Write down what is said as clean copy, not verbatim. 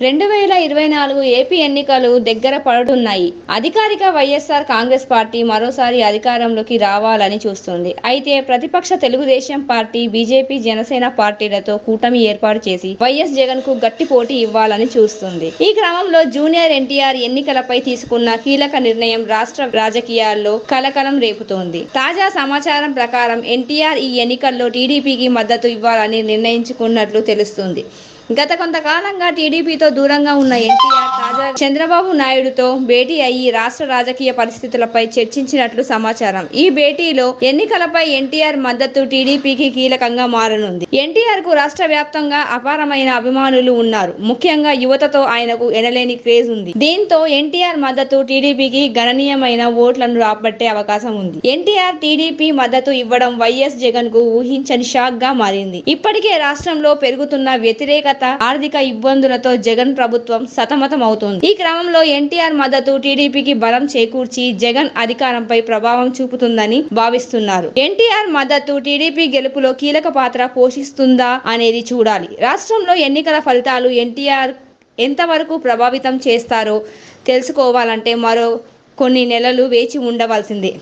2024 AP ఎన్నికలు దగ్గర పడుతున్నాయి. అధికారిక వైఎస్ఆర్ కాంగ్రెస్ పార్టీ మరోసారి అధికారంలోకి రావాలని చూస్తుంది. అయితే ప్రతిపక్ష తెలుగుదేశం పార్టీ, బీజేపీ, జనసేన పార్టీలతో కూటమి ఏర్పాటు చేసి వైఎస్ జగన్ కు గట్టి పోటీ ఇవ్వాలని చూస్తుంది. ఈ క్రమంలో జూనియర్ ఎన్టీఆర్ ఎన్నికలపై తీసుకున్న కీలక నిర్ణయం రాష్ట్ర రాజకీయాల్లో కలకలం రేపుతోంది. తాజా సమాచారం ప్రకారం ఎన్టీఆర్ ఈ ఎన్నికల్లో టీడీపీకి మద్దతు ఇవ్వాలని నిర్ణయించుకున్నట్లు తెలుస్తుంది. గత కొంతకాలంగా టీడీపీతో దూరంగా ఉన్న ఎన్టీఆర్ తాజా చంద్రబాబు నాయుడుతో భేటీ అయ్యి రాష్ట్ర రాజకీయ పరిస్థితులపై చర్చించినట్లు సమాచారం. ఈ భేటీలో ఎన్నికలపై ఎన్టీఆర్ మద్దతు టీడీపీకి కీలకంగా మారనుంది. ఎన్టీఆర్ కు రాష్ట్ర వ్యాప్తంగా అపారమైన అభిమానులు ఉన్నారు. ముఖ్యంగా యువతతో ఆయనకు ఎనలేని క్రేజ్ ఉంది. దీంతో ఎన్టీఆర్ మద్దతు టీడీపీకి గణనీయమైన ఓట్లను రాబట్టే అవకాశం ఉంది. ఎన్టీఆర్ టీడీపీ మద్దతు ఇవ్వడం వైఎస్ జగన్ కు ఊహించని షాక్ గా మారింది. ఇప్పటికే రాష్ట్రంలో పెరుగుతున్న వ్యతిరేక ఆర్థిక ఇబ్బందులతో జగన్ ప్రభుత్వం సతమతం అవుతోంది. ఈ క్రమంలో ఎన్టీఆర్ మద్దతు టీడీపీకి బలం చేకూర్చి జగన్ అధికారంపై ప్రభావం చూపుతుందని భావిస్తున్నారు. ఎన్టీఆర్ మద్దతు టీడీపీ గెలుపులో కీలక పాత్ర పోషిస్తుందా అనేది చూడాలి. రాష్ట్రంలో ఎన్నికల ఫలితాలు ఎన్టీఆర్ ఎంతవరకు ప్రభావితం చేస్తారో తెలుసుకోవాలంటే మరో కొన్ని నెలలు వేచి ఉండవలసిందే.